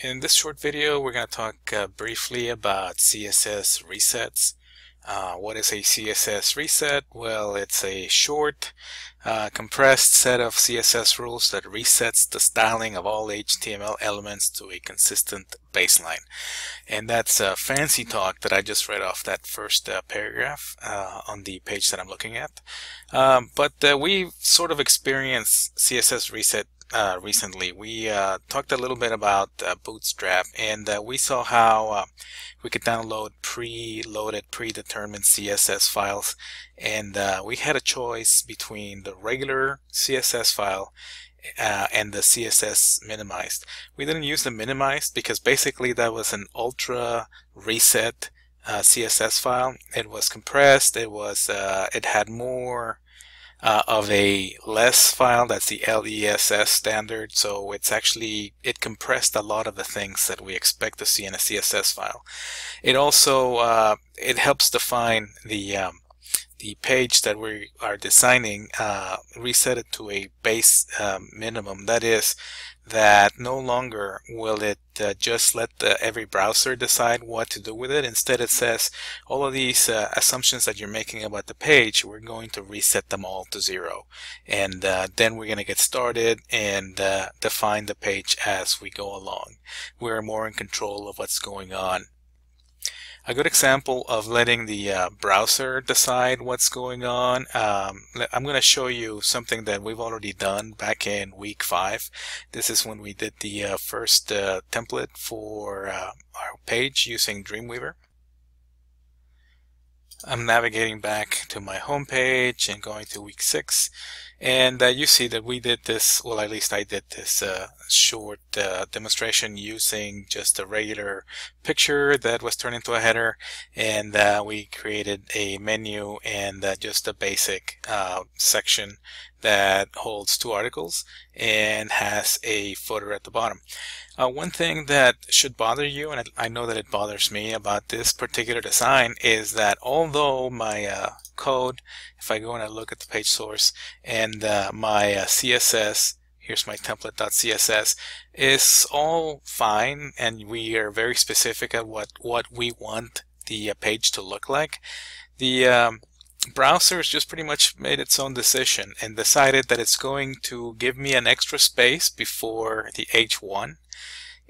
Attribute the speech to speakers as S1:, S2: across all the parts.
S1: In this short video, we're going to talk briefly about CSS resets. What is a CSS reset? Well, it's a short, compressed set of CSS rules that resets the styling of all HTML elements to a consistent baseline. And that's fancy talk that I just read off that first paragraph on the page that I'm looking at. But we sort of experienced CSS reset recently. We talked a little bit about Bootstrap, and we saw how we could download preloaded, predetermined CSS files, and we had a choice between the regular CSS file and the CSS minimized. We didn't use the minimized because basically that was an ultra reset CSS file. It was compressed. It had more of a less file. That's the LESS standard, so it compressed a lot of the things that we expect to see in a CSS file. It also it helps define the page that we are designing, reset it to a base minimum. That is, that no longer will it just let every browser decide what to do with it. Instead, it says all of these assumptions that you're making about the page, we're going to reset them all to 0. And then we're going to get started and define the page as we go along. We're more in control of what's going on. A good example of letting the browser decide what's going on, I'm going to show you something that we've already done back in week 5. This is when we did the first template for our page using Dreamweaver. I'm navigating back to my home page and going to week 6, and you see that we did this, well, at least I did this short demonstration using just a regular picture that was turned into a header, and we created a menu and just a basic section that holds 2 articles and has a footer at the bottom. One thing that should bother you, and I know that it bothers me about this particular design, is that although my code, if I go and I look at the page source, and my CSS, here's my template.css, is all fine, and we are very specific at what we want the page to look like, the browser has just pretty much made its own decision and decided that it's going to give me an extra space before the H1.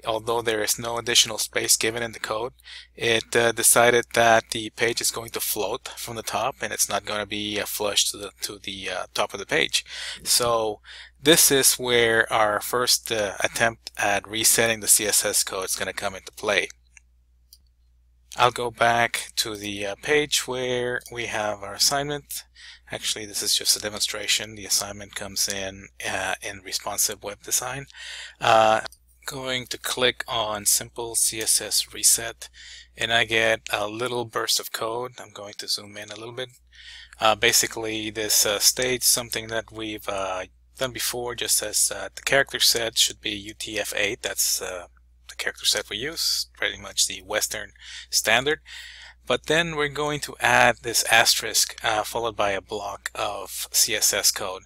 S1: Although there is no additional space given in the code, it decided that the page is going to float from the top and it's not going to be flush to the top of the page. So this is where our first attempt at resetting the CSS code is going to come into play. I'll go back to the page where we have our assignment. Actually, this is just a demonstration. The assignment comes in responsive web design. Going to click on Simple CSS Reset, and I get a little burst of code. I'm going to zoom in a little bit. Basically, this states something that we've done before, just as the character set should be UTF-8. That's the character set we use, pretty much the Western standard. But then we're going to add this asterisk followed by a block of CSS code.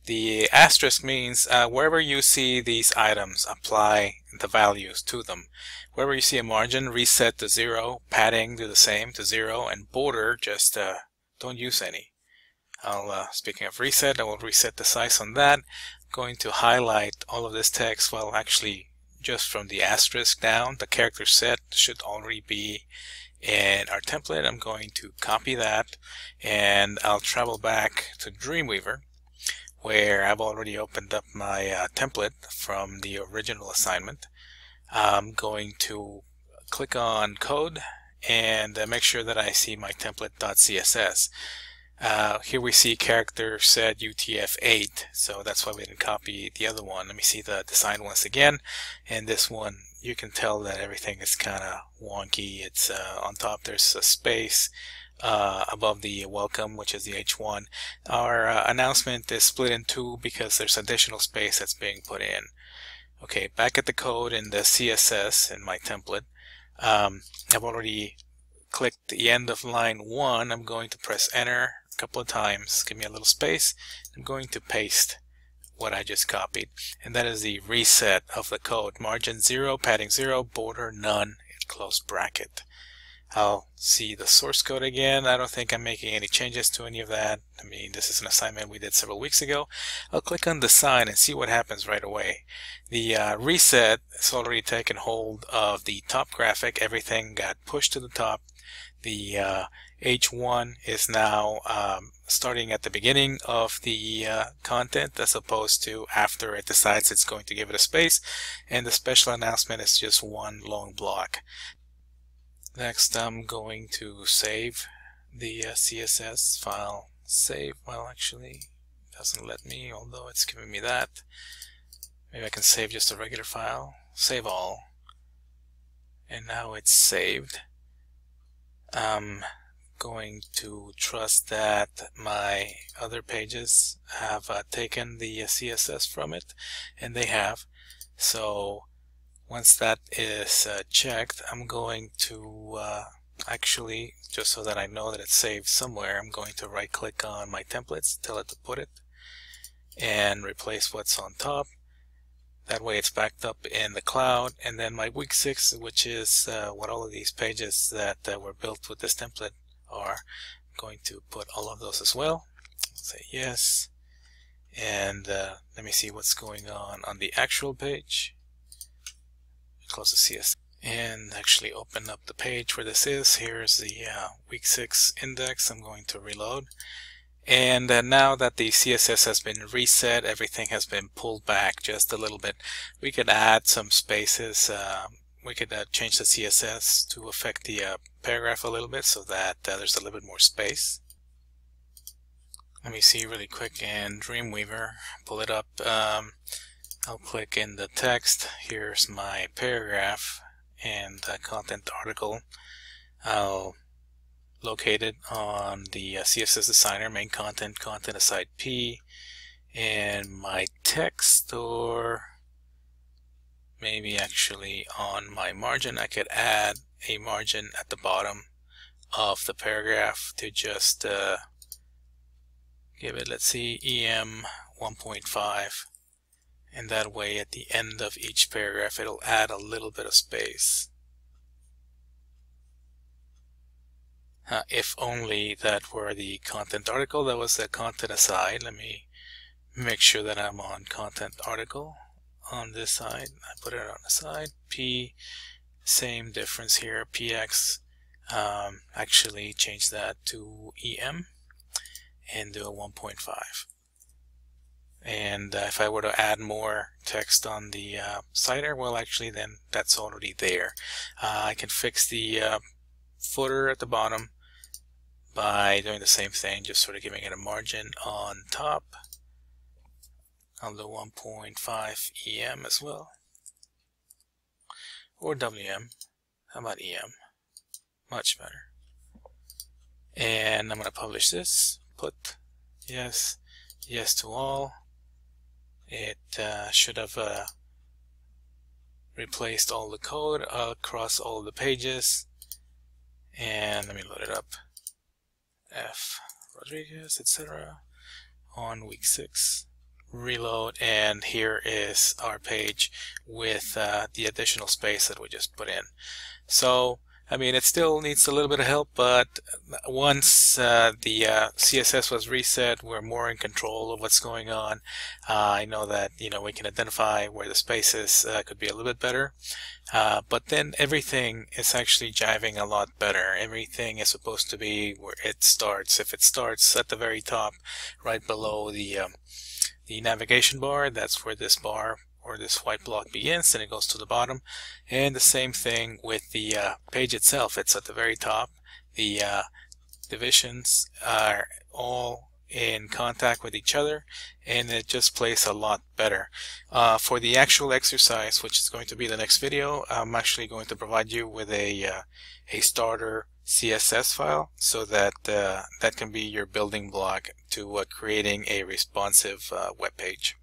S1: The asterisk means wherever you see these items, apply the values to them. Wherever you see a margin, reset to 0, padding, do the same to 0, and border, just don't use any. Speaking of reset, I will reset the size on that. I'm going to highlight all of this text. Well, actually, just from the asterisk down, the character set should already be in our template. I'm going to copy that, and I'll travel back to Dreamweaver, where I've already opened up my template from the original assignment. I'm going to click on Code and make sure that I see my template.css. Here we see character set UTF-8, so that's why we didn't copy the other one. Let me see the design once again, and this one, you can tell that everything is kind of wonky. It's on top there's a space above the welcome, which is the H1. Our announcement is split in 2 because there's additional space that's being put in. Okay, back at the code in the CSS in my template. I've already clicked the end of line 1. I'm going to press enter a couple of times, give me a little space. I'm going to paste what I just copied, and that is the reset of the code. Margin 0, padding 0, border none, close bracket. I'll see the source code again. I don't think I'm making any changes to any of that. I mean, this is an assignment we did several weeks ago. I'll click on design and see what happens right away. The reset has already taken hold of the top graphic. Everything got pushed to the top. The H1 is now starting at the beginning of the content as opposed to after it decides it's going to give it a space, and the special announcement is just one long block. Next, I'm going to save the CSS file. Save, well, actually it doesn't let me, although it's giving me that. Maybe I can save just a regular file. Save all, and now it's saved. I'm going to trust that my other pages have taken the CSS from it, and they have. So once that is checked, I'm going to actually, just so that I know that it's saved somewhere, I'm going to right click on my templates, tell it to put it, and replace what's on top. That way it's backed up in the cloud. And then my week 6, which is what all of these pages that were built with this template are, I'm going to put all of those as well. Say yes, and let me see what's going on the actual page. Close the CSS and actually open up the page where this is. Here's the week 6 index. I'm going to reload, and now that the CSS has been reset, everything has been pulled back just a little bit. We could add some spaces. We could change the CSS to affect the paragraph a little bit so that there's a little bit more space. Let me see really quick in Dreamweaver, pull it up. I'll click in the text. Here's my paragraph and content article. I'll locate it on the CSS Designer, main content, content aside P, and my text, or maybe actually on my margin. I could add a margin at the bottom of the paragraph to just give it, let's see, EM 1.5. And that way at the end of each paragraph it'll add a little bit of space. If only that were the content article. That was the content aside. Let me make sure that I'm on content article on this side. I put it on the side. P, same difference here. PX, actually change that to EM and do a 1.5. And if I were to add more text on the CSS, well, actually then that's already there. I can fix the footer at the bottom by doing the same thing, just sort of giving it a margin on top. I'll do 1.5 EM as well, or WM. How about EM? Much better. And I'm going to publish this. Put yes, yes to all. It should have replaced all the code across all the pages. And let me load it up. F Rodriguez, etc. on week 6. Reload, and here is our page with the additional space that we just put in. So I mean, it still needs a little bit of help, but once the CSS was reset, we're more in control of what's going on. I know that, you know, we can identify where the spaces could be a little bit better, but then everything is actually jiving a lot better. Everything is supposed to be where it starts. If it starts at the very top, right below the navigation bar, that's where this bar or this white block begins, and it goes to the bottom. And the same thing with the page itself. It's at the very top. The divisions are all in contact with each other, and it just plays a lot better. For the actual exercise, which is going to be the next video, I'm actually going to provide you with a starter CSS file, so that that can be your building block to creating a responsive web page.